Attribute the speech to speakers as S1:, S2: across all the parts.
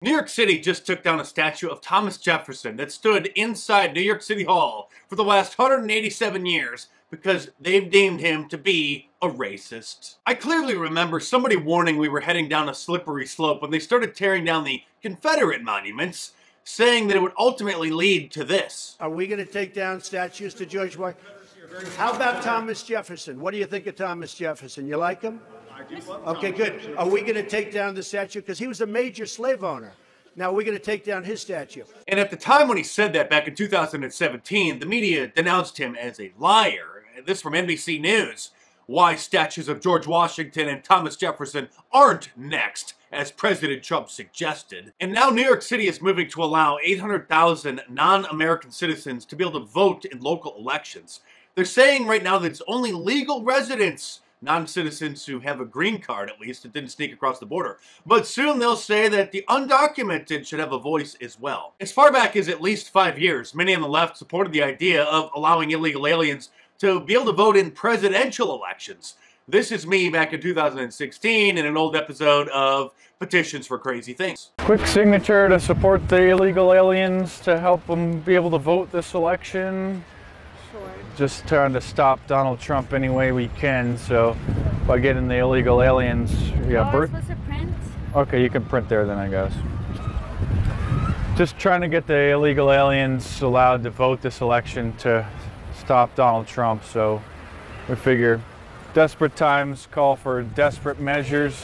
S1: New York City just took down a statue of Thomas Jefferson that stood inside New York City Hall for the last 187 years because they've deemed him to be a racist. I clearly remember somebody warning we were heading down a slippery slope when they started tearing down the Confederate monuments, saying that it would ultimately lead to this.
S2: Are we going to take down statues to George Washington? How about Thomas Jefferson? What do you think of Thomas Jefferson? You like him? Okay, good. Are we going to take down the statue? Because he was a major slave owner. Now we're going to take down his statue.
S1: And at the time when he said that back in 2017, the media denounced him as a liar. This from NBC News. Why statues of George Washington and Thomas Jefferson aren't next, as President Trump suggested. And now New York City is moving to allow 800,000 non-American citizens to be able to vote in local elections. They're saying right now that it's only legal residents, non-citizens who have a green card at least, that didn't sneak across the border. But soon they'll say that the undocumented should have a voice as well. As far back as at least 5 years, many on the left supported the idea of allowing illegal aliens to be able to vote in presidential elections. This is me back in 2016 in an old episode of Petitions for Crazy Things.
S3: Quick signature to support the illegal aliens to help them be able to vote this election. Sure. Just trying to stop Donald Trump any way we can, so by getting the illegal aliens, yeah.
S4: Oh, supposed to print?
S3: Okay, you can print there then, I guess. Just trying to get the illegal aliens allowed to vote this election to stop Donald Trump, so we figure desperate times call for desperate measures.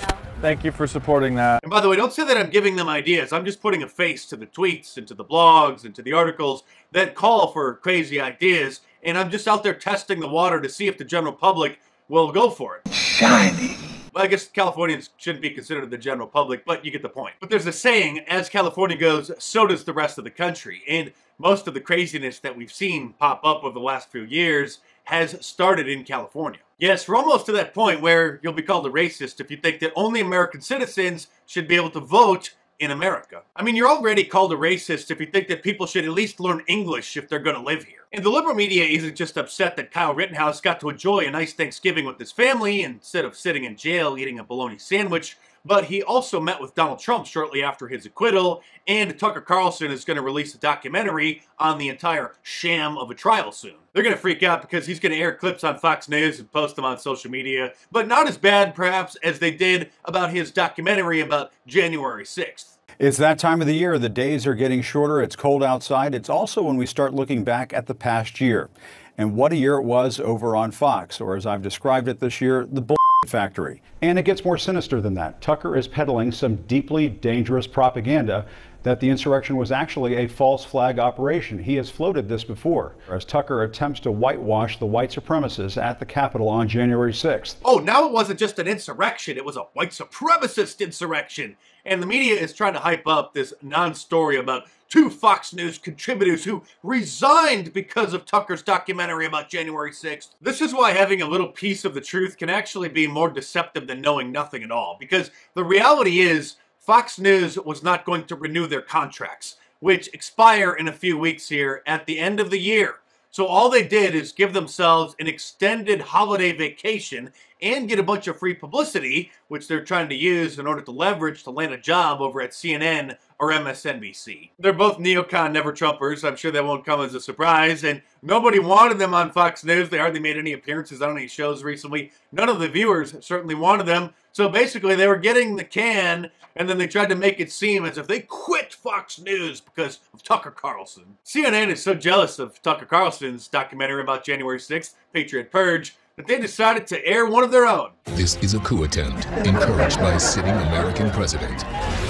S3: Thank you for supporting that.
S1: And by the way, don't say that I'm giving them ideas. I'm just putting a face to the tweets and to the blogs and to the articles that call for crazy ideas, and I'm just out there testing the water to see if the general public will go for it.
S5: Shiny.
S1: Well, I guess Californians shouldn't be considered the general public, but you get the point. But there's a saying, as California goes, so does the rest of the country. And most of the craziness that we've seen pop up over the last few years has started in California. Yes, we're almost to that point where you'll be called a racist if you think that only American citizens should be able to vote in America. I mean, you're already called a racist if you think that people should at least learn English if they're going to live here. And the liberal media isn't just upset that Kyle Rittenhouse got to enjoy a nice Thanksgiving with his family instead of sitting in jail eating a bologna sandwich, but he also met with Donald Trump shortly after his acquittal, and Tucker Carlson is going to release a documentary on the entire sham of a trial soon. They're going to freak out because he's going to air clips on Fox News and post them on social media, but not as bad, perhaps, as they did about his documentary about January 6th.
S6: It's that time of the year. The days are getting shorter. It's cold outside. It's also when we start looking back at the past year. And what a year it was over on Fox, or as I've described it this year, the bull factory. And it gets more sinister than that. Tucker is peddling some deeply dangerous propaganda that the insurrection was actually a false flag operation. He has floated this before, as Tucker attempts to whitewash the white supremacists at the Capitol on January 6th.
S1: Oh, now it wasn't just an insurrection, it was a white supremacist insurrection. And the media is trying to hype up this non-story about 2 Fox News contributors who resigned because of Tucker's documentary about January 6th. This is why having a little piece of the truth can actually be more deceptive than knowing nothing at all. Because the reality is, Fox News was not going to renew their contracts, which expire in a few weeks here at the end of the year. So all they did is give themselves an extended holiday vacation and get a bunch of free publicity, which they're trying to use in order to leverage to land a job over at CNN or MSNBC. They're both neocon never-Trumpers. I'm sure that won't come as a surprise. And nobody wanted them on Fox News. They hardly made any appearances on any shows recently. None of the viewers certainly wanted them. So basically, they were getting the can, and then they tried to make it seem as if they quit Fox News because of Tucker Carlson. CNN is so jealous of Tucker Carlson's documentary about January 6th, Patriot Purge, that they decided to air one of their own.
S7: This is a coup attempt encouraged by a sitting American president.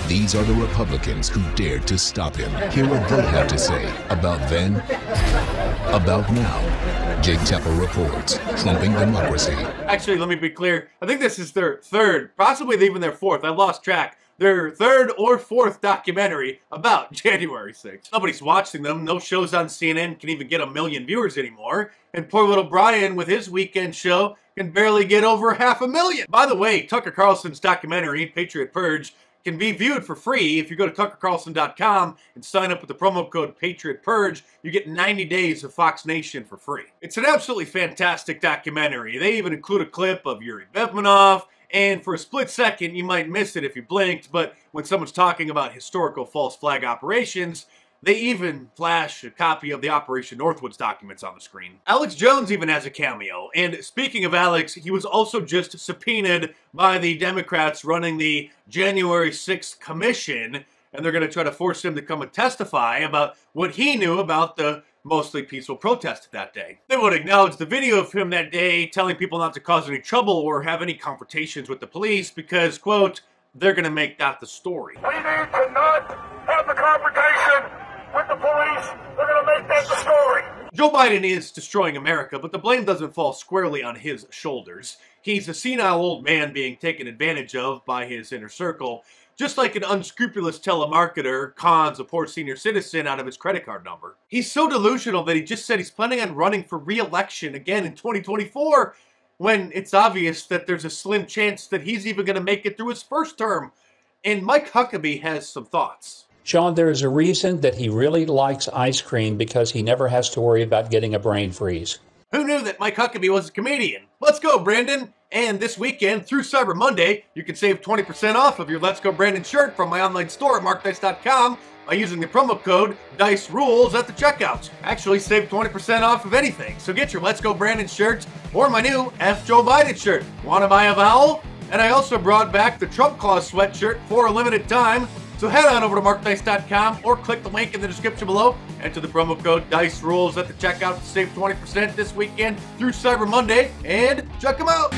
S7: These are the Republicans who dared to stop him. Hear what they have to say about then, about now. Jake Tapper reports, trumping democracy.
S1: Actually, let me be clear. I think this is their third, possibly even their fourth. I've lost track. Their third or fourth documentary about January 6th. Nobody's watching them. No shows on CNN can even get 1 million viewers anymore. And poor little Brian with his weekend show can barely get over 500,000. By the way, Tucker Carlson's documentary, Patriot Purge, can be viewed for free if you go to tuckercarlson.com and sign up with the promo code Patriot Purge. You get 90 days of Fox Nation for free. It's an absolutely fantastic documentary. They even include a clip of Yuri Bezmenov And for a split second, you might miss it if you blinked, but when someone's talking about historical false flag operations, they even flash a copy of the Operation Northwoods documents on the screen. Alex Jones even has a cameo, and speaking of Alex, he was also just subpoenaed by the Democrats running the January 6th commission, and they're going to try to force him to come and testify about what he knew about the mostly peaceful protest that day. They would acknowledge the video of him that day telling people not to cause any trouble or have any confrontations with the police because, quote, they're going to make that the story.
S4: We need to not have the confrontation with the police. They're going to make that the story.
S1: Joe Biden is destroying America, but the blame doesn't fall squarely on his shoulders. He's a senile old man being taken advantage of by his inner circle, just like an unscrupulous telemarketer cons a poor senior citizen out of his credit card number. He's so delusional that he just said he's planning on running for re-election again in 2024, when it's obvious that there's a slim chance that he's even going to make it through his first term. And Mike Huckabee has some thoughts.
S5: Sean, there is a reason that he really likes ice cream because he never has to worry about getting a brain freeze.
S1: Who knew that Mike Huckabee was a comedian? Let's go, Brandon! And this weekend, through Cyber Monday, you can save 20% off of your Let's Go Brandon shirt from my online store at markdice.com by using the promo code DICERULES at the checkout. Actually, save 20% off of anything. So get your Let's Go Brandon shirt or my new F Joe Biden shirt. Want to buy a vowel? And I also brought back the Trump Claus sweatshirt for a limited time. So head on over to markdice.com or click the link in the description below. Enter the promo code DICERULES at the checkout to save 20% this weekend through Cyber Monday. And check them out!